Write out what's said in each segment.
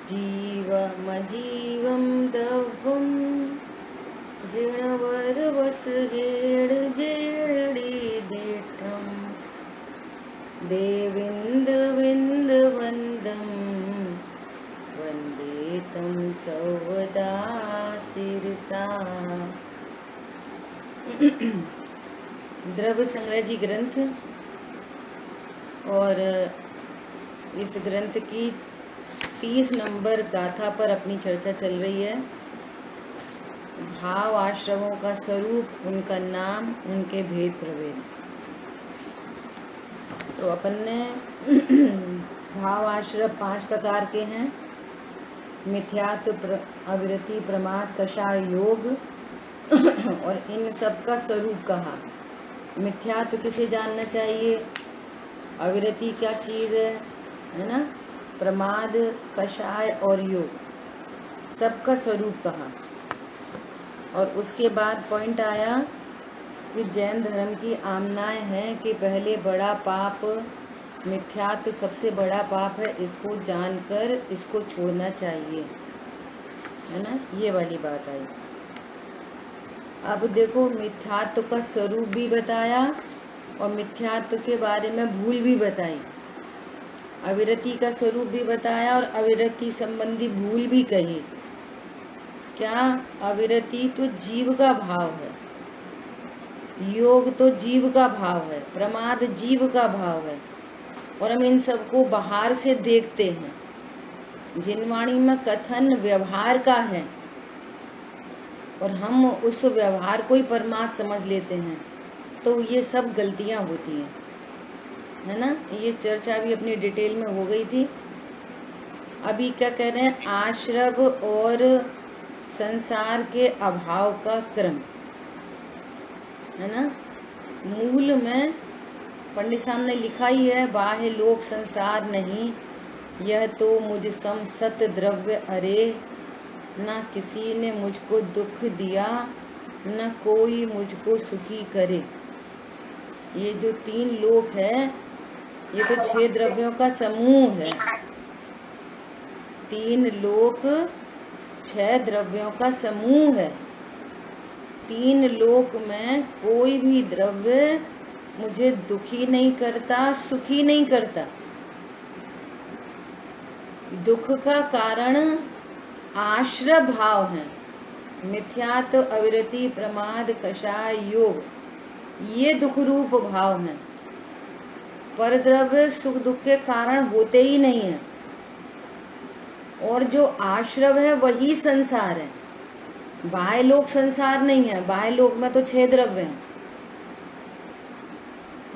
जीवमजीवं दवं जीर्णवरवसगेडजेडीदेठं देविन्दविन्दवन्दं वन्दे तं सर्वदा शिरसा। द्रव्य संग्रह जी ग्रंथ, और इस ग्रंथ की 30 नंबर गाथा पर अपनी चर्चा चल रही है। भाव आश्रमों का स्वरूप, उनका नाम, उनके भेद प्रभेद। तो अपन ने भाव आश्रम 5 प्रकार के हैं। मिथ्यात्व, अविरति, प्रमाद, कषाय, योग और इन सब का स्वरूप कहा। मिथ्यात्व किसे जानना चाहिए, अविरति क्या चीज़ है ना, प्रमाद, कषाय और योग, सबका स्वरूप कहा। और उसके बाद पॉइंट आया कि जैन धर्म की आमनाएं हैं कि पहले बड़ा पाप मिथ्यात्व सबसे बड़ा पाप है, इसको जानकर इसको छोड़ना चाहिए, है ना, ये वाली बात आई। अब देखो, मिथ्यात्व का स्वरूप भी बताया और मिथ्यात्व के बारे में भूल भी बताई। अविरति का स्वरूप भी बताया और अविरति संबंधी भूल भी कही। क्या, अविरति तो जीव का भाव है, योग तो जीव का भाव है, प्रमाद जीव का भाव है, और हम इन सबको बाहर से देखते हैं। जिनवाणी में कथन व्यवहार का है और हम उस व्यवहार को ही परमार्थ समझ लेते हैं, तो ये सब गलतियां होती हैं, है ना। ये चर्चा भी अपनी डिटेल में हो गई थी। अभी क्या कह रहे हैं, आश्रव और संसार के अभाव का क्रम, है ना। मूल में पंडित साहब ने लिखा ही है, बाह्य लोक संसार नहीं, यह तो मुझ सम सत द्रव्य अरे, न किसी ने मुझको दुख दिया, न कोई मुझको सुखी करे। ये जो 3 लोक है, ये तो 6 द्रव्यों का समूह है। 3 लोक 6 द्रव्यों का समूह है। 3 लोक में कोई भी द्रव्य मुझे दुखी नहीं करता, सुखी नहीं करता। दुख का कारण आश्रय भाव है। मिथ्यात्व, अविरति, प्रमाद, कषाय, योग, ये दुख रूप भाव हैं। पर द्रव्य सुख दुख के कारण होते ही नहीं है, और जो आश्रव है वही संसार है। बाह्य लोक संसार नहीं है। बाह्य लोक में तो 6 द्रव्य हैं।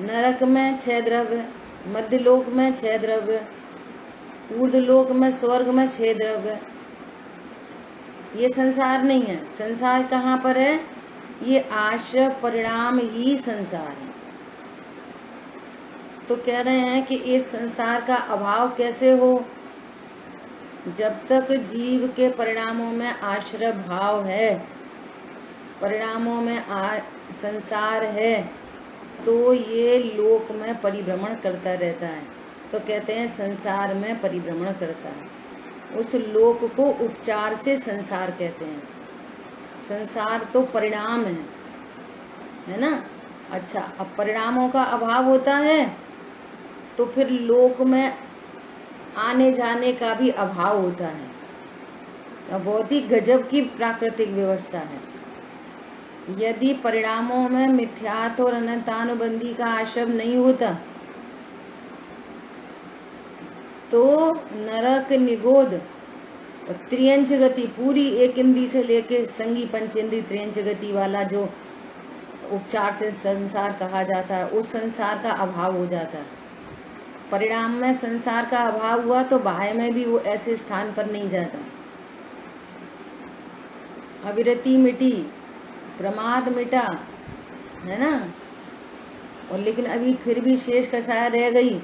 नरक में 6 द्रव्य, मध्य लोक में 6 द्रव्य, ऊर्ध्व लोक में, स्वर्ग में 6 द्रव्य। ये संसार नहीं है। संसार कहाँ पर है, ये आश्रय परिणाम ही संसार है। तो कह रहे हैं कि इस संसार का अभाव कैसे हो, जब तक जीव के परिणामों में आश्रय भाव है, परिणामों में संसार है, तो ये लोक में परिभ्रमण करता रहता है। तो कहते हैं संसार में परिभ्रमण करता है। उस लोक को उपचार से संसार कहते हैं। संसार तो परिणाम है ना। अच्छा, अब परिणामों का अभाव होता है तो फिर लोक में आने जाने का भी अभाव होता है। बहुत ही गजब की प्राकृतिक व्यवस्था है। यदि परिणामों में मिथ्यात्व और अनंतानुबंधी का आश्रय नहीं होता तो नरक, निगोद और त्रियंच गति, पूरी एक इंद्री से लेके संगी पंचेंद्री त्रियंच गति वाला जो उपचार से संसार कहा जाता है, उस संसार का अभाव हो जाता है। परिणाम में संसार का अभाव हुआ तो बाह्य में भी वो ऐसे स्थान पर नहीं जाता। अविरति मिटी, प्रमाद मिटा, है ना, और लेकिन अभी फिर भी शेष कषाय रह गई,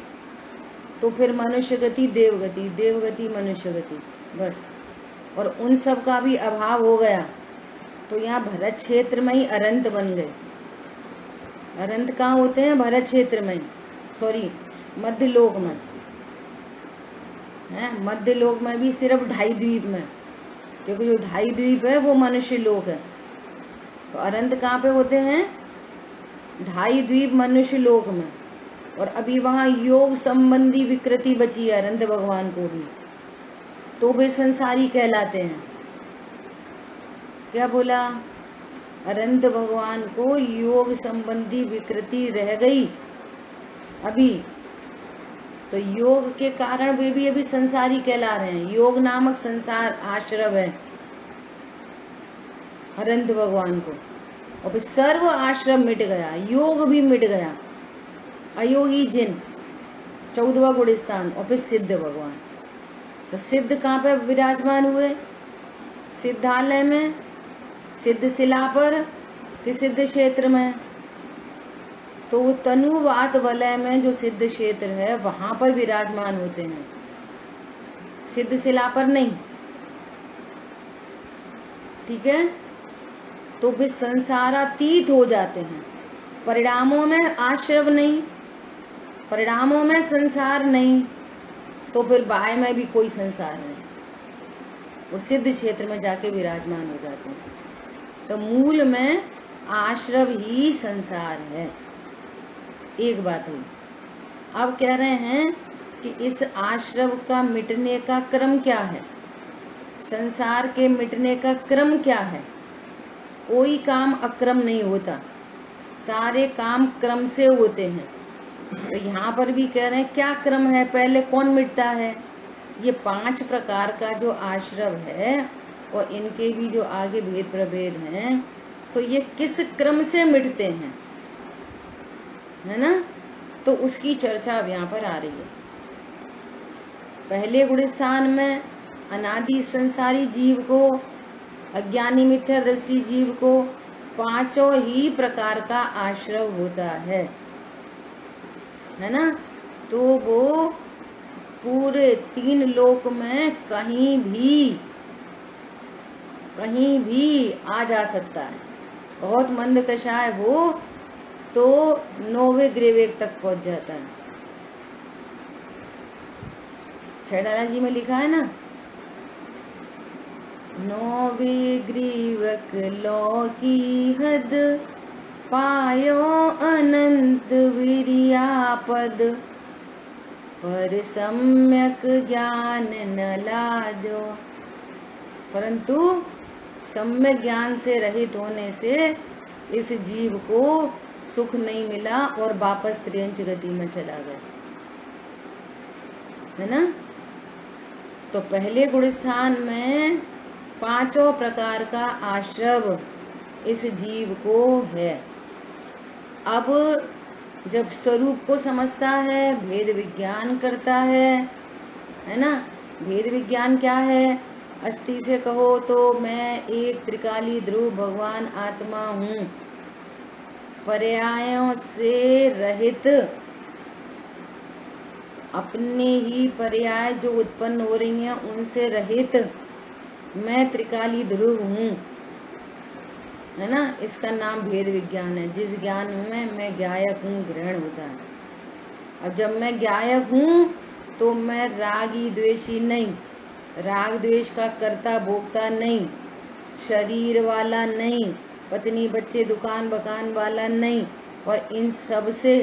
तो फिर मनुष्य गति, देवगति, देवगति, मनुष्य गति, बस। और उन सब का भी अभाव हो गया तो यहाँ भरत क्षेत्र में ही अरंत बन गए। अरंत कहाँ होते हैं, भरत क्षेत्र में, सॉरी मध्य लोक में। है। मध्य लोक में भी सिर्फ 2.5 द्वीप में, क्योंकि जो 2.5 द्वीप है वो मनुष्य लोक है। तो अनंत कहाँ पे होते हैं? 2.5 द्वीप मनुष्य लोक में। और अभी वहाँ योग संबंधी विकृति बची है अनंत भगवान को भी, तो वे संसारी कहलाते हैं। क्या बोला? अनंत भगवान को योग संबंधी विकृति रह गई अभी, तो योग के कारण वे भी अभी संसारी कहला रहे हैं। योग नामक संसार आश्रव है अनंत भगवान को। और फिर सर्व आश्रम मिट गया, योग भी मिट गया, अयोगी जिन 14वां गुण स्थान। और फिर सिद्ध भगवान, तो सिद्ध कहाँ पे विराजमान हुए? सिद्धालय में, सिद्ध शिला पर, कि सिद्ध क्षेत्र में? तो तनुवात वलय में जो सिद्ध क्षेत्र है वहां पर विराजमान होते हैं, सिद्ध शिला पर नहीं। ठीक है, तो वे संसारातीत हो जाते हैं। परिणामों में आश्रव नहीं, परिणामों में संसार नहीं, तो फिर बाह्य में भी कोई संसार नहीं, वो सिद्ध क्षेत्र में जाके विराजमान हो जाते हैं। तो मूल में आश्रव ही संसार है। एक बात हुई। अब कह रहे हैं कि इस आश्रव का मिटने का क्रम क्या है, संसार के मिटने का क्रम क्या है? कोई काम अक्रम नहीं होता, सारे काम क्रम से होते हैं। तो यहाँ पर भी कह रहे हैं क्या क्रम है, पहले कौन मिटता है? ये 5 प्रकार का जो आश्रव है और इनके भी जो आगे भेद प्रभेद हैं, तो ये किस क्रम से मिटते हैं, है ना? तो उसकी चर्चा अब यहाँ पर आ रही है। पहले गुण स्थान में अनादि संसारी जीव को, अज्ञानी मिथ्या दृष्टि जीव को 5 ही प्रकार का आश्रव होता है ना? तो वो पूरे 3 लोक में कहीं भी आ जा सकता है। बहुत मंद कषाय हो तो 9वें ग्रीवेक तक पहुंच जाता है। छैडाला जी में लिखा है ना, 9वें ग्रीवक लौ की हद, पायो अनंत विरियापद, पर सम्यक ज्ञान न लाजो। परंतु सम्यक ज्ञान से रहित होने से इस जीव को सुख नहीं मिला और वापस त्रियंच गति में चला गया, है ना? तो पहले गुण स्थान में 5 प्रकार का आश्रव इस जीव को है। अब जब स्वरूप को समझता है, भेद विज्ञान करता है ना? भेद विज्ञान क्या है? अस्थि से कहो तो मैं एक त्रिकाली ध्रुव भगवान आत्मा हूँ, पर्यायों से रहित, अपने ही पर्याय जो उत्पन्न हो रही हैं उनसे रहित मैं त्रिकाली ध्रुव हूँ, है ना? इसका नाम भेद विज्ञान है, जिस ज्ञान में मैं ज्ञायक हूँ ग्रहण होता है। अब जब मैं ज्ञायक हूँ तो मैं रागी द्वेषी नहीं, राग द्वेष का कर्ता भोक्ता नहीं, शरीर वाला नहीं, पत्नी बच्चे दुकान बकान वाला नहीं, और इन सब से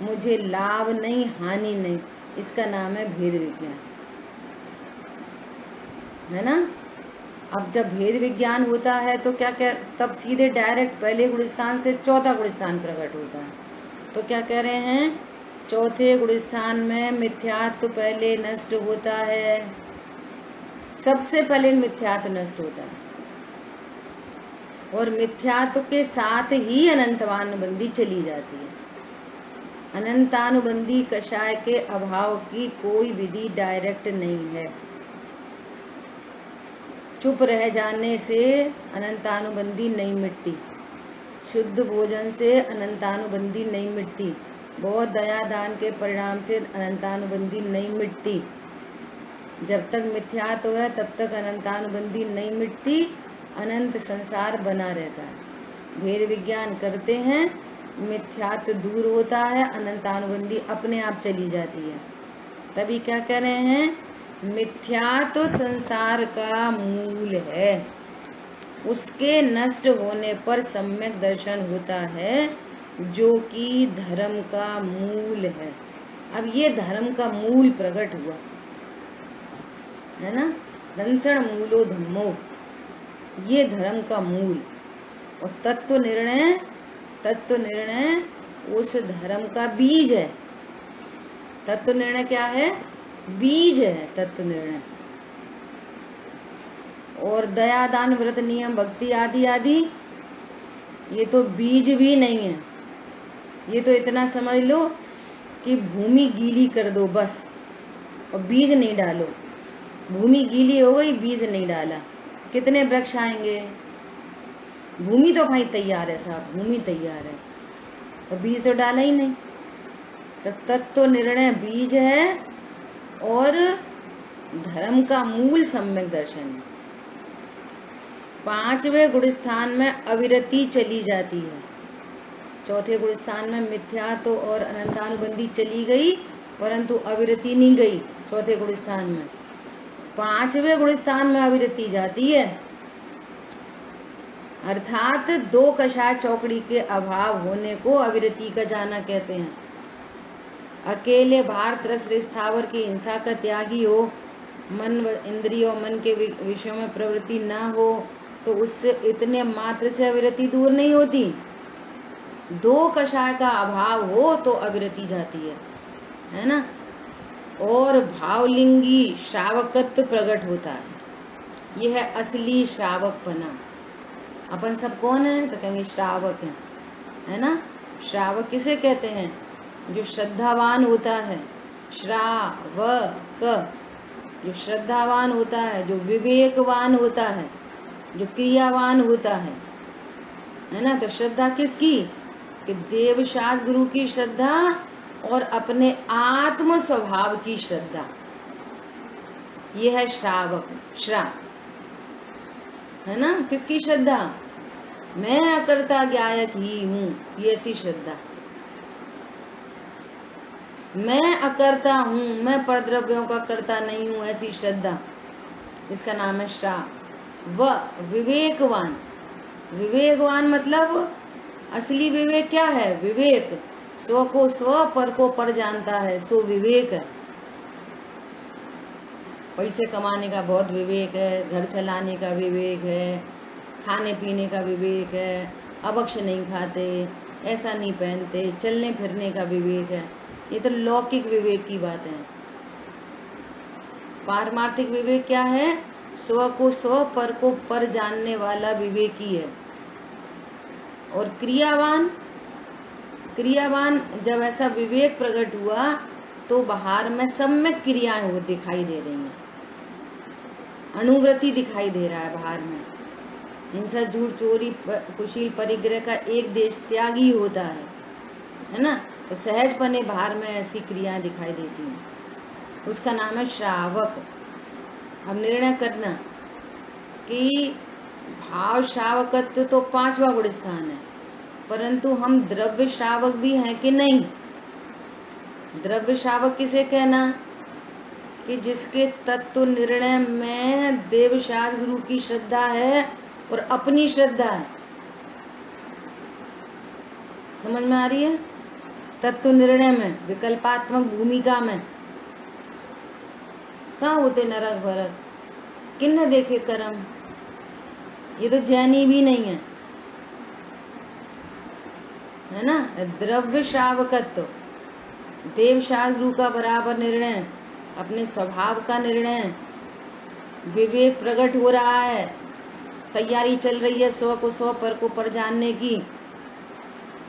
मुझे लाभ नहीं हानि नहीं। इसका नाम है भेद विज्ञान, है ना? अब जब भेद विज्ञान होता है तो क्या तब सीधे डायरेक्ट पहले गुण स्थान से 4था गुण स्थान प्रकट होता है। तो क्या कह रहे हैं? 4थे गुण स्थान में मिथ्यात्व पहले नष्ट होता है, सबसे पहले मिथ्यात्व नष्ट होता है, और मिथ्यात्व के साथ ही अनंतानुबंधी चली जाती है। अनंतानुबंधी कषाय के अभाव की कोई विधि डायरेक्ट नहीं है। चुप रह जाने से अनंतानुबंधी नहीं मिटती, शुद्ध भोजन से अनंतानुबंधी नहीं मिटती, बहुत दया दान के परिणाम से अनंतानुबंधी नहीं मिटती। जब तक मिथ्यात्व है तब तक अनंतानुबंधी नहीं मिटती, अनंत संसार बना रहता है। भेद विज्ञान करते हैं, मिथ्यात्व दूर होता है, अनंतानुबंधी अपने आप चली जाती है। तभी क्या कह रहे हैं मिथ्या तो संसार का मूल है, उसके नष्ट होने पर सम्यक दर्शन होता है, जो कि धर्म का मूल है। अब ये धर्म का मूल प्रकट हुआ है ना, दंसण मूलो धम्मो, ये धर्म का मूल। और तत्व निर्णय उस धर्म का बीज है। तत्व निर्णय क्या है? बीज है तत्व निर्णय। और दया दान व्रत नियम भक्ति आदि आदि ये तो बीज भी नहीं है। ये तो इतना समझ लो कि भूमि गीली कर दो बस, और बीज नहीं डालो। भूमि गीली हो गई, बीज नहीं डाला, कितने वृक्ष आएंगे? भूमि तो भाई तैयार है साहब, भूमि तैयार है, और बीज तो डाला ही नहीं। तो तत्व निर्णय बीज है और धर्म का मूल सम्यक दर्शन है। 5वें गुण स्थान में अविरति चली जाती है। 4थे गुण स्थान में मिथ्या तो और अनंतानुबंधी चली गई, परंतु अविरति नहीं गई 4थे गुण स्थान में। 5वें गुण स्थान में अविरति जाती है, अर्थात 2 कषाय चौकड़ी के अभाव होने को अविरति का जाना कहते हैं। अकेले भार त्रस्त स्थावर की हिंसा का त्यागी हो, मन व इंद्रिय और मन के विषयों में प्रवृत्ति न हो, तो उससे इतने मात्र से अविरति दूर नहीं होती। 2 कषाय का अभाव हो तो अविरति जाती है ना। और भावलिंगी श्रावकत्व प्रकट होता है। यह है असली श्रावकपना। अपन सब कौन है? तो कहेंगे श्रावक है ना। श्रावक किसे कहते हैं? जो श्रद्धावान होता है, श्रावक, जो श्रद्धावान होता है, जो विवेकवान होता है, जो क्रियावान होता है ना। तो श्रद्धा किसकी? कि देव शास्त्र गुरु की श्रद्धा और अपने आत्म स्वभाव की श्रद्धा, यह है श्रावक। है ना। किसकी श्रद्धा? मैं अकर्ता ज्ञायक ही हूँ, ये ऐसी श्रद्धा। मैं अकर्ता हूँ, मैं परद्रव्यों का कर्ता नहीं हूँ, ऐसी श्रद्धा, इसका नाम है श्राव। विवेकवान, विवेकवान मतलब असली विवेक क्या है? विवेक स्व को स्व, पर को पर जानता है, सो विवेक है। पैसे कमाने का बहुत विवेक है, घर चलाने का विवेक है, खाने पीने का विवेक है, अभक्ष नहीं खाते, ऐसा नहीं पहनते, चलने फिरने का विवेक है। ये तो लौकिक विवेक की बात है। पारमार्थिक विवेक क्या है? स्व को स्व, पर को पर जानने वाला विवेक ही है। और क्रियावान, क्रियावान जब ऐसा विवेक प्रकट हुआ तो बाहर में सम्यक क्रियाएं हो दिखाई दे रही हैं, अनुवृत्ति दिखाई दे रहा है बाहर में। हिंसा, झूठ, चोरी, कुशील, परिग्रह का एक देश त्यागी होता है ना। तो सहजपने बाहर में ऐसी क्रियाएं दिखाई देती हैं, उसका नाम है श्रावक। अब निर्णय करना कि भाव श्रावकत्व तो 5वां गुण स्थान है, परंतु हम द्रव्य श्रावक भी हैं कि नहीं? द्रव्य श्रावक किसे कहना? कि जिसके तत्व निर्णय में देव शास्त्र गुरु की श्रद्धा है और अपनी श्रद्धा है। समझ में आ रही है? तत्व निर्णय में, विकल्पात्मक भूमिका में कहाँ होते नरक भरत? किन्ने देखे कर्म? ये तो जैनी भी नहीं है ना। द्रव्य श्रावकत्व, देव शास्त्र गुरु का बराबर निर्णय, अपने स्वभाव का निर्णय, विवेक प्रकट हो रहा है, तैयारी चल रही है स्व को स्व, पर को पर जानने की।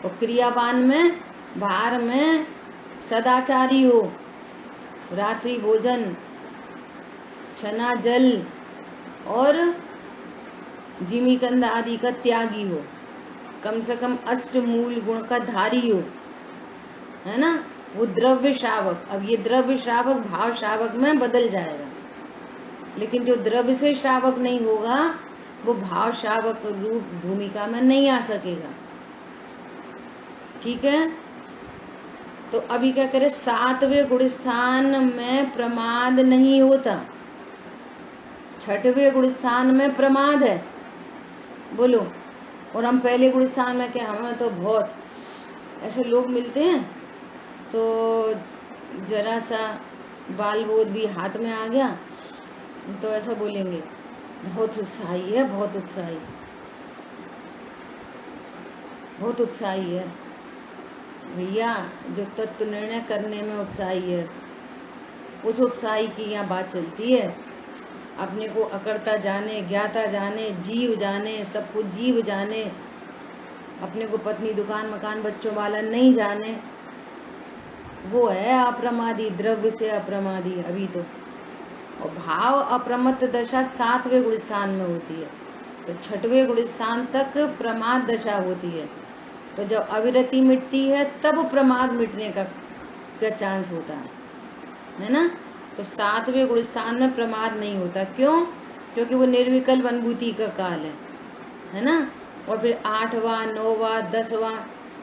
और क्रियावान में बाहर में सदाचारी हो, रात्रि भोजन, छना जल और जिमीकंद आदि का त्यागी हो, कम से कम अष्टमूल गुण का धारी हो, है ना। वो द्रव्य श्रावक। अब ये द्रव्य श्रावक भाव श्रावक में बदल जाएगा, लेकिन जो द्रव्य से श्रावक नहीं होगा वो भाव श्रावक रूप भूमिका में नहीं आ सकेगा। ठीक है। तो अभी क्या करे, 7वें गुण स्थान में प्रमाद नहीं होता, 6वें गुण स्थान में प्रमाद है। बोलो, और हम पहले गुण स्थान में क्या, हमें तो बहुत ऐसे लोग मिलते हैं तो जरा सा बाल बोध भी हाथ में आ गया तो ऐसा बोलेंगे, बहुत उत्साही है, बहुत उत्साही, बहुत उत्साही है। भैया जो तत्व निर्णय करने में उत्साही है, उस उत्साही की यहाँ बात चलती है। अपने को अकड़ता जाने, ज्ञाता जाने, जीव जाने, सब कुछ जीव जाने, अपने को पत्नी दुकान मकान बच्चों वाला नहीं जाने, वो है अप्रमादी, द्रव्य से अप्रमादी अभी तो। और भाव अप्रमत्त दशा 7वें गुण स्थान में होती है, तो 6वें गुण स्थान तक प्रमाद दशा होती है। तो जब अविरति मिटती है तब प्रमाद मिटने का चांस होता है ना। तो 7वें गुण स्थान में प्रमाद नहीं होता, क्यों? क्योंकि वो निर्विकल्प अनुभूति का काल है ना। और फिर 8वां 9वां 10वां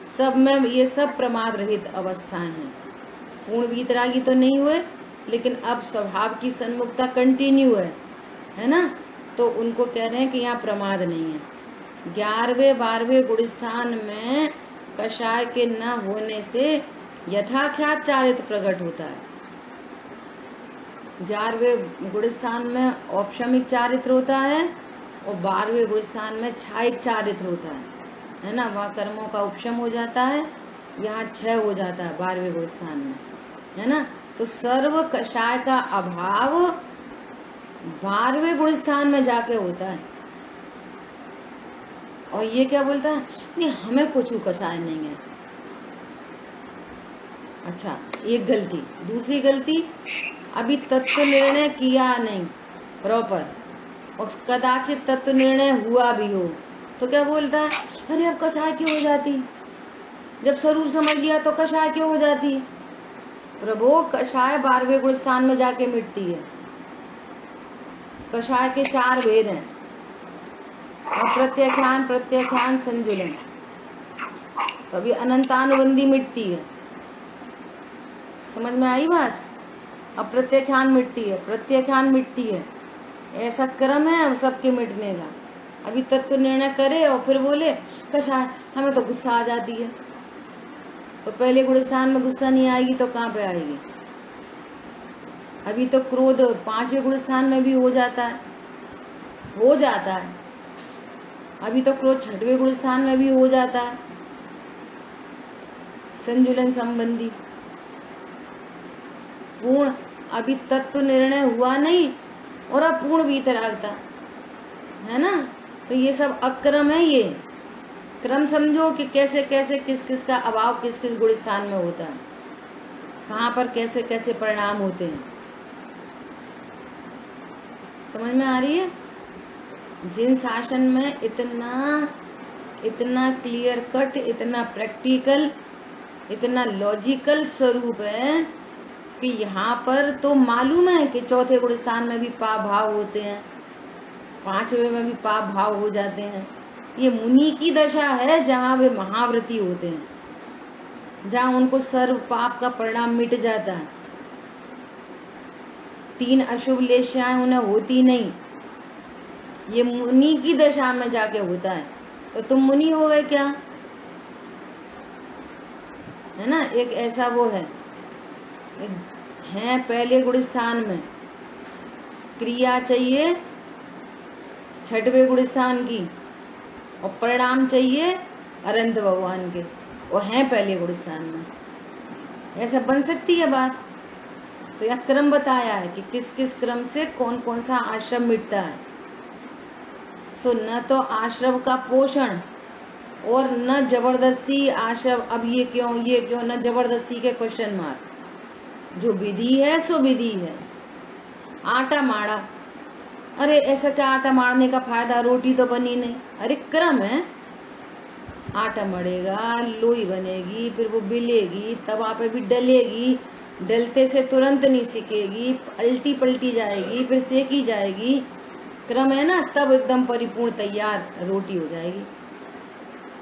सब में ये सब प्रमाद रहित अवस्थाएं हैं। पूर्ण वीतरागी तो नहीं हुए, लेकिन अब स्वभाव की सन्मुखता कंटिन्यू है ना। तो उनको कह रहे हैं कि यहाँ प्रमाद नहीं है। 11वें 12वें गुण स्थान में कषाय के न होने से यथाख्यात चारित्र प्रकट होता है। 11वें गुण स्थान में औपशमिक चारित्र होता है और 12वें गुण स्थान में छायिक चारित्र होता है ना। वहाँ कर्मों का उपशम हो जाता है, यहाँ क्षय हो जाता है 12वें गुण स्थान में, है ना। तो सर्व कषाय का अभाव 12वें गुण स्थान में जाके होता है। और ये क्या बोलता है, नहीं हमें कुछ कषाय नहीं है। अच्छा, एक गलती। दूसरी गलती, अभी तत्व निर्णय किया नहीं प्रॉपर, और कदाचित तत्व निर्णय हुआ भी हो तो क्या बोलता है, अरे अब कषाय क्यों हो जाती, जब स्वरूप समझ लिया तो कषाय क्यों हो जाती। प्रभु, कषाय 12वें गुण स्थान में जाके मिटती है। कषाय के 4 भेद हैं, अप्रत्याख्यान, प्रत्याख्यान, संजुलन। तो अभी अनंतानुबंधी मिटती है। समझ में आई बात? अप्रत्याख्यान मिटती है, प्रत्याख्यान मिटती है, ऐसा क्रम है सबके मिटने का। अभी तत्व निर्णय करे और फिर बोले कषाय, हमें तो गुस्सा आ जाती है। तो पहले गुण स्थान में गुस्सा नहीं आएगी तो कहाँ पे आएगी? अभी तो क्रोध 5वें गुण स्थान में भी हो जाता है, हो जाता है। अभी तो क्रोध 6वें गुण स्थान में भी हो जाता है, संजुलन संबंधी। पूर्ण अभी तत्व निर्णय हुआ नहीं और अब पूर्ण वीतरागता, है ना। तो ये सब अक्रम है। ये क्रम समझो कि कैसे कैसे किस किस का अभाव किस किस गुण स्थान में होता है, कहाँ पर कैसे कैसे परिणाम होते हैं। समझ में आ रही है? जिन शासन में इतना क्लियर कट, इतना प्रैक्टिकल, इतना लॉजिकल स्वरूप है कि यहाँ पर तो मालूम है कि 4थे गुण स्थान में भी पाप भाव होते हैं, 5वें में भी पाप भाव हो जाते हैं। ये मुनि की दशा है जहाँ वे महाव्रती होते हैं, जहाँ उनको सर्व पाप का परिणाम मिट जाता है, 3 अशुभ लेशाएं उन्हें होती नहीं। ये मुनि की दशा में जाके होता है। तो तुम मुनि हो गए क्या, है ना। एक ऐसा वो है पहले गुण स्थान में क्रिया चाहिए 6वें गुण स्थान की, और परिणाम चाहिए अनंत भगवान के, वो हैं पहले गुण स्थान में। ऐसा बन सकती है बात? तो यह क्रम बताया है कि किस किस क्रम से कौन कौन सा आश्रम मिटता है। सो न तो आश्रम का पोषण और न जबरदस्ती आश्रम, अब ये क्यों, न जबरदस्ती के क्वेश्चन मार्क। जो विधि है सो विधि है। आटा माड़ा, अरे ऐसा क्या आटा मारने का फायदा, रोटी तो बनी नहीं। अरे क्रम है, आटा मड़ेगा, लोई बनेगी, फिर वो बिलेगी, तवा पे भी डलेगी, डलते से तुरंत नहीं सिकेगी, पलटी पलटी जाएगी, फिर सेकी जाएगी। क्रम है ना, तब एकदम परिपूर्ण तैयार रोटी हो जाएगी।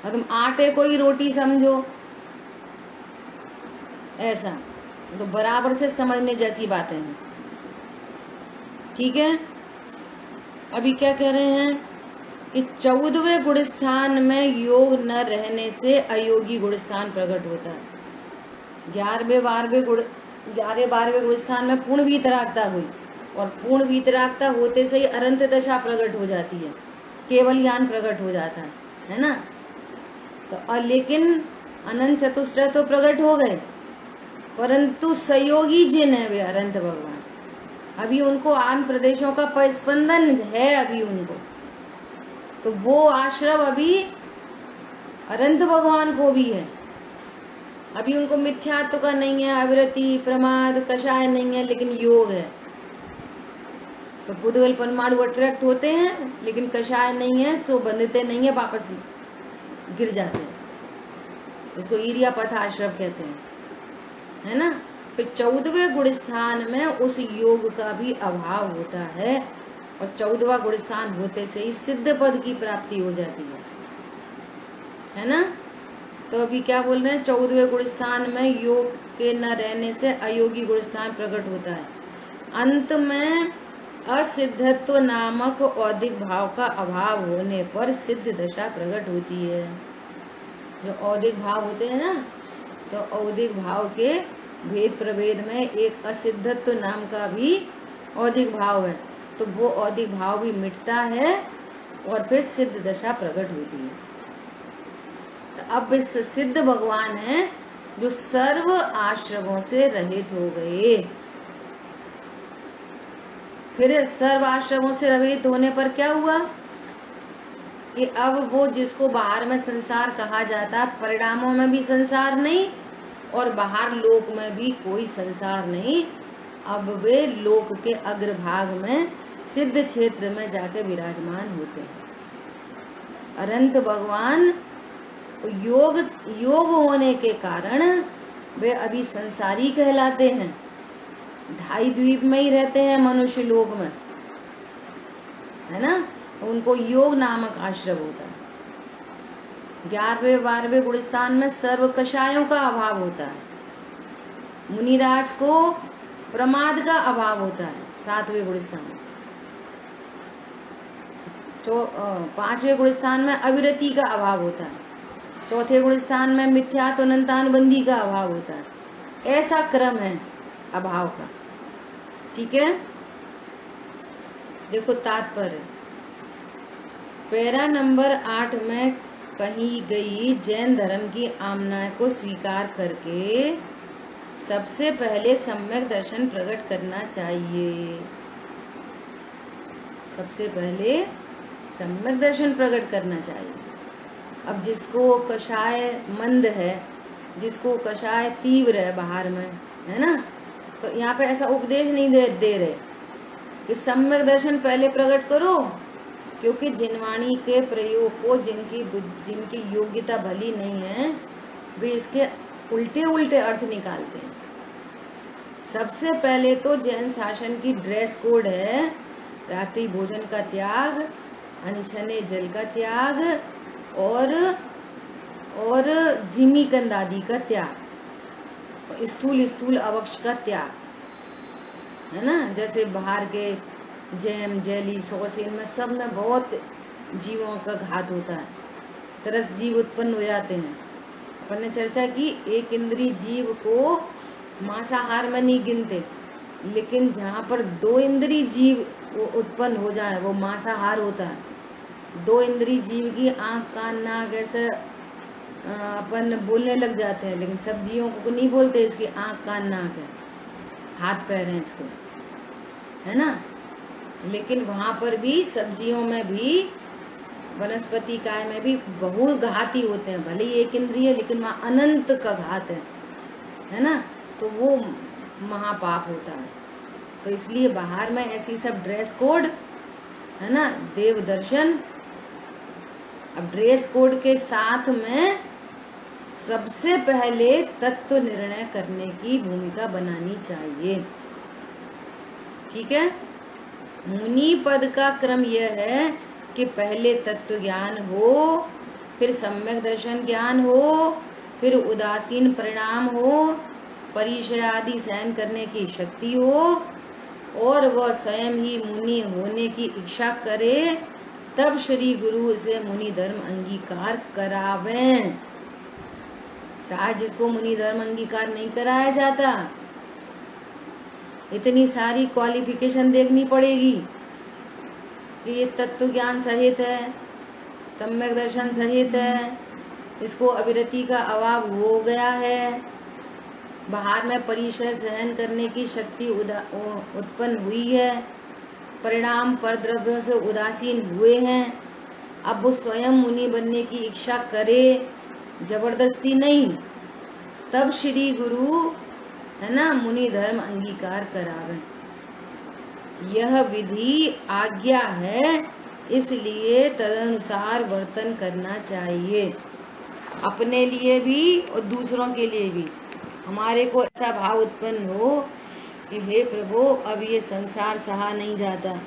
और तुम आटे को ही रोटी समझो, ऐसा तो बराबर से समझने जैसी बातें हैं। ठीक है, अभी क्या कह रहे हैं कि 14वें गुण स्थान में योग न रहने से अयोगी गुण स्थान प्रकट होता है। 11वें 12वें गुण स्थान में पूर्ण वीतरागता हुई और पूर्ण वीतरागता होते से ही अनंत दशा प्रकट हो जाती है, केवल ज्ञान प्रकट हो जाता है ना। तो लेकिन अनंत चतुष्टय तो प्रकट हो गए, परंतु सहयोगी जिन है वे अनंत भगवान, अभी उनको आन प्रदेशों का परिस्पंदन है अभी उनको, तो वो आश्रम अभी अनंत भगवान को भी है। अभी उनको मिथ्यात्व का नहीं है, अविरति प्रमाद कषाय नहीं है, लेकिन योग है। तो बुधवल परमाणु अट्रैक्ट होते हैं, लेकिन कषाय नहीं है तो बंधते नहीं है, वापस गिर जाते हैं। इसको ईरिया पथाश्रव कहते हैं, है ना। फिर 14वें गुण स्थान में उस योग का भी अभाव होता है और 14वां गुण स्थान होते से ही सिद्ध पद की प्राप्ति हो जाती है ना। तो अभी क्या बोल रहे हैं, 14वें गुण स्थान में योग के न रहने से अयोगी गुण स्थान प्रकट होता है। अंत में असिद्धत्व नामक औदिक भाव का अभाव होने पर सिद्ध दशा प्रकट होती है। जो औदिक भाव होते हैं ना, तो औदिक भाव के भेद प्रभेद में एक असिद्धत्व नाम का भी औदिक भाव है, तो वो औदिक भाव भी मिटता है और फिर सिद्ध दशा प्रकट होती है। तो अब इस सिद्ध भगवान है जो सर्व आश्रमों से रहित हो गए। फिर सर्व आश्रमों से रहित होने पर क्या हुआ कि अब वो जिसको बाहर में संसार कहा जाता है, परिणामों में भी संसार नहीं और बाहर लोक में भी कोई संसार नहीं, अब वे लोक के अग्रभाग में सिद्ध क्षेत्र में जाके विराजमान होते हैं। अनंत भगवान योग होने के कारण वे अभी संसारी कहलाते हैं, ढाई द्वीप में ही रहते हैं मनुष्य लोक में, है ना। उनको योग नामक आश्रम होता है। 11वें 12वें गुण स्थान में सर्व कषायों का अभाव होता है। मुनिराज को प्रमाद का अभाव होता है 7वें गुण स्थान में। 5वें गुण स्थान में अविरति का अभाव होता है। 4थे गुण स्थान में मिथ्यात्व अनंतानुबंधी का अभाव होता है। ऐसा क्रम है अभाव का। ठीक है, देखो तात्पर्य पैरा नंबर 8 में कही गई जैन धर्म की आमना को स्वीकार करके सबसे पहले सम्यक दर्शन प्रकट करना चाहिए। सबसे पहले सम्यक दर्शन प्रकट करना चाहिए। अब जिसको कषाय मंद है, जिसको कषाय तीव्र है बाहर में, है ना, तो यहाँ पे ऐसा उपदेश नहीं दे रहे कि सम्यक दर्शन पहले प्रकट करो, क्योंकि जिनवाणी के प्रयोग को जिनकी योग्यता भली नहीं है वे इसके उल्टे उल्टे अर्थ निकालते हैं। सबसे पहले तो जैन शासन की ड्रेस कोड है रात्रि भोजन का त्याग, अनछने जल का त्याग और झिमी कंद आदि का त्याग, स्थूल अवक्ष का त्याग, है ना। जैसे बाहर के जैम जेली सॉस इनमें सब में बहुत जीवों का घात होता है, तरस जीव उत्पन्न हो जाते हैं। अपन ने चर्चा की एक इंद्रिय जीव को मांसाहार में नहीं गिनते, लेकिन जहाँ पर 2 इंद्रिय जीव उत्पन्न हो जाए वो मांसाहार होता है। 2 इंद्रिय जीव की आँख कान नाक ऐसे अपन बोलने लग जाते हैं, लेकिन सब्जियों को नहीं बोलते इसकी आँख कान नाक है, हाथ पैर हैं इसके, है ना। लेकिन वहाँ पर भी सब्जियों में भी वनस्पति काय में भी बहुत घाती होते हैं, भले ही एक इंद्रिय लेकिन वहाँ अनंत का घात है ना, तो वो महापाप होता है। तो इसलिए बाहर में ऐसी सब ड्रेस कोड, है ना, देव दर्शन। अब ड्रेस कोड के साथ में सबसे पहले तत्व निर्णय करने की भूमिका बनानी चाहिए। ठीक है, मुनि पद का क्रम यह है कि पहले तत्व ज्ञान हो, फिर सम्यक दर्शन ज्ञान हो, फिर उदासीन परिणाम हो, परिचय आदि सहन करने की शक्ति हो और वह स्वयं ही मुनि होने की इच्छा करे, तब श्री गुरु से मुनि धर्म अंगीकार करावें। चाहे जिसको मुनि धर्म अंगीकार नहीं कराया जाता, इतनी सारी क्वालिफिकेशन देखनी पड़ेगी कि ये तत्व ज्ञान सहित है, सम्यक दर्शन सहित है, इसको अविरति का अभाव हो गया है, बाहर में परिचय सहन करने की शक्ति उत्पन्न हुई है, परिणाम पर द्रव्यों से उदासीन हुए हैं, अब वो स्वयं मुनि बनने की इच्छा करे, जबरदस्ती नहीं, तब श्री गुरु है ना मुनि धर्म अंगीकार करावे। यह विधि आज्ञा है, इसलिए तदनुसार वर्तन करना चाहिए, अपने लिए भी और दूसरों के लिए भी। हमारे को ऐसा भाव उत्पन्न हो कि हे प्रभु, अब ये संसार सहा नहीं जाता,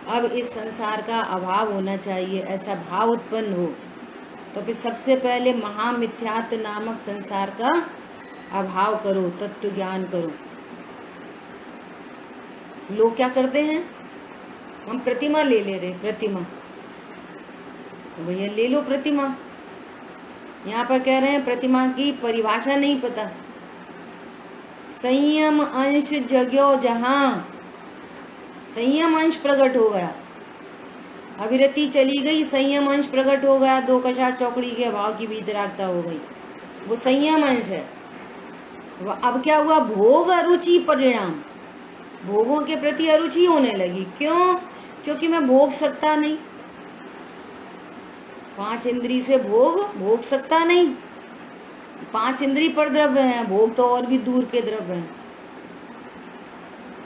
अब इस संसार का अभाव होना चाहिए, ऐसा भाव उत्पन्न हो, तो फिर सबसे पहले महामिथ्यात्व नामक संसार का अभाव करो, तत्व ज्ञान करो। लोग क्या करते हैं, हम प्रतिमा ले रहे, प्रतिमा, तो भैया ले लो प्रतिमा। यहाँ पर कह रहे हैं प्रतिमा की परिभाषा नहीं पता। संयम अंश जग्यो जहां, संयम अंश प्रकट हो गया, अविरति चली गई, संयम अंश प्रकट हो गया, दो कषाय चौकड़ी के भाव की वितरागता हो गई, वो संयम अंश है। अब क्या हुआ, भोग अरुचि परिणाम, भोगों के प्रति अरुचि होने लगी। क्यों? क्योंकि मैं भोग सकता नहीं, पांच इंद्री से भोग सकता नहीं, पांच इंद्री पर द्रव्य हैं, भोग तो और भी दूर के द्रव्य हैं।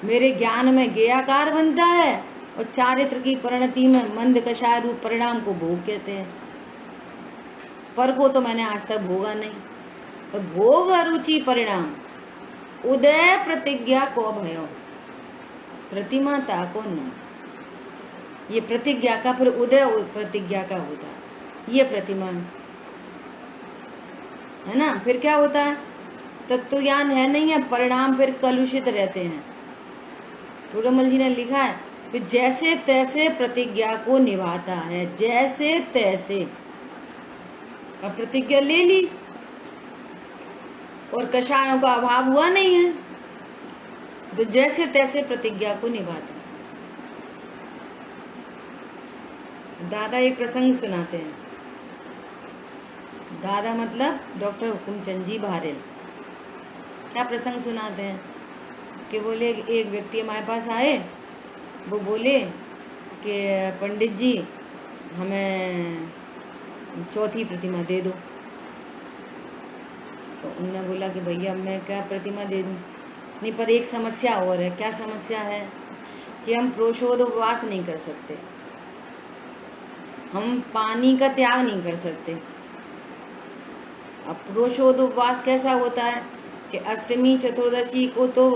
मेरे ज्ञान में ज्ञेयाकार बनता है और चारित्र की परिणति में मंद कषाय रूप परिणाम को भोग कहते हैं। पर को तो मैंने आज तक भोगा नहीं। तो भोग अरुचि परिणाम, उदय प्रतिज्ञा को भयो, प्रतिमा ताको न, ये प्रतिज्ञा का फिर उदय प्रतिज्ञा का होता है, ये प्रतिमा है ना। फिर क्या होता है, तत्व ज्ञान है नहीं है, परिणाम फिर कलुषित रहते हैं। टूडमल जी ने लिखा है, फिर जैसे तैसे प्रतिज्ञा को निभाता है, जैसे तैसे। अब प्रतिज्ञा ले ली और कषायों का अभाव हुआ नहीं है, तो जैसे तैसे प्रतिज्ञा को निभाता है। दादा एक प्रसंग सुनाते हैं। दादा मतलब डॉक्टर हुकुमचंद जी बहारेल। क्या प्रसंग सुनाते हैं कि बोले एक व्यक्ति हमारे पास आए, वो बोले कि पंडित जी हमें चौथी प्रतिमा दे दो। तो उन्होंने बोला कि भैया मैं क्या प्रतिमा दे दूं, नहीं पर एक समस्या और है। क्या समस्या है कि हम प्रोषोदोपवास नहीं कर सकते, हम पानी का त्याग नहीं कर सकते। अब प्रोषोदोपवास कैसा होता है कि अष्टमी चतुर्दशी को तो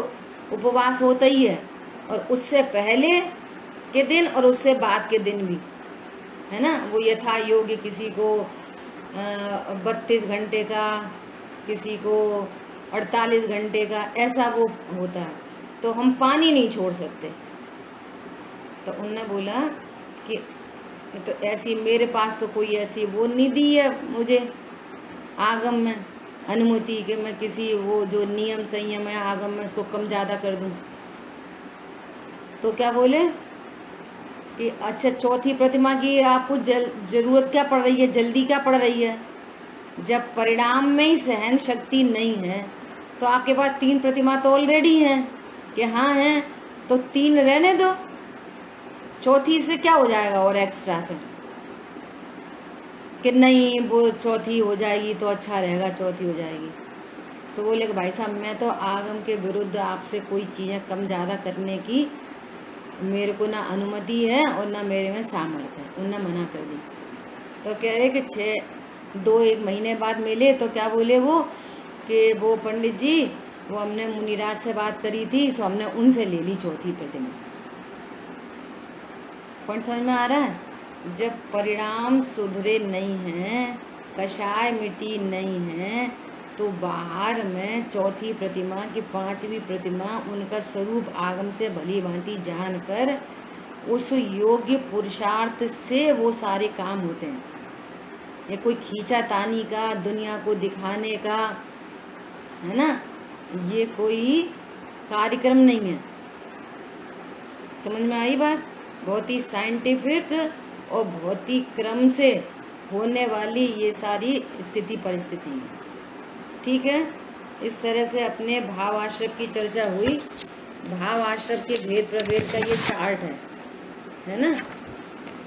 उपवास होता ही है, और उससे पहले के दिन और उससे बाद के दिन भी है ना। वो यथा योग्य, किसी को 32 घंटे का, किसी को 48 घंटे का, ऐसा वो होता है। तो हम पानी नहीं छोड़ सकते। तो उन्होंने बोला कि तो ऐसी मेरे पास तो कोई ऐसी वो निधि है मुझे आगम में अनुमति कि मैं किसी वो जो नियम संयम है आगम में उसको कम ज़्यादा कर दूं। तो क्या बोले कि अच्छा चौथी प्रतिमा की आपको जरूरत क्या पड़ रही है, जल्दी क्या पड़ रही है? जब परिणाम में ही सहन शक्ति नहीं है तो आपके पास 3 प्रतिमा तो ऑलरेडी हैं कि हाँ हैं, तो 3 रहने दो, चौथी से क्या हो जाएगा और एक्स्ट्रा से कि नहीं वो चौथी हो जाएगी तो अच्छा रहेगा, चौथी हो जाएगी। तो बोले कि भाई साहब मैं तो आगम के विरुद्ध आपसे कोई चीज़ें कम ज़्यादा करने की मेरे को ना अनुमति है और ना मेरे में सामर्थ्य है। उन्होंने मना कर दी। तो कह रहे कि 1 महीने बाद मिले तो क्या बोले वो कि वो पंडित जी वो हमने मुनिराज से बात करी थी तो हमने उनसे ले ली चौथी प्रतिमा। पॉइंट समझ में आ रहा है? जब परिणाम सुधरे नहीं हैं, कषाय मिटी नहीं है, तो बाहर में चौथी प्रतिमा की पांचवी प्रतिमा उनका स्वरूप आगम से भली भांति जानकर उस योग्य पुरुषार्थ से वो सारे काम होते हैं। ये कोई खींचातानी का, दुनिया को दिखाने का, है ना, ये कोई कार्यक्रम नहीं है। समझ में आई बात? बहुत ही साइंटिफिक और बहुत ही क्रम से होने वाली ये सारी स्थिति परिस्थिति है। ठीक है, इस तरह से अपने भाव आश्रम की चर्चा हुई। भाव आश्रम के भेद प्रभेद का ये चार्ट है ना,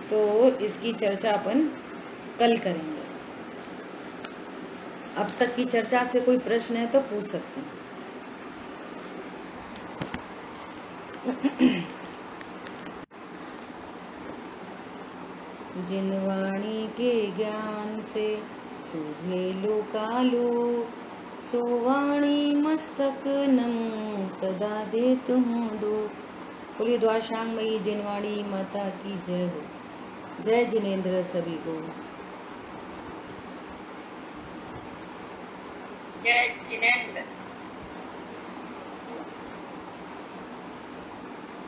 तो इसकी चर्चा अपन कल करेंगे। अब तक की चर्चा से कोई प्रश्न है तो पूछ सकते हैं। जिन वाणी के ज्ञान से सूझे लोकालोक, सो वाणी मस्तक नमो सदा दे तुम दो। बोलिए द्वाशांगमयी जिनवाणी माता की जय हो। जय जिनेन्द्र सभी को। जय जिनेन्द्र।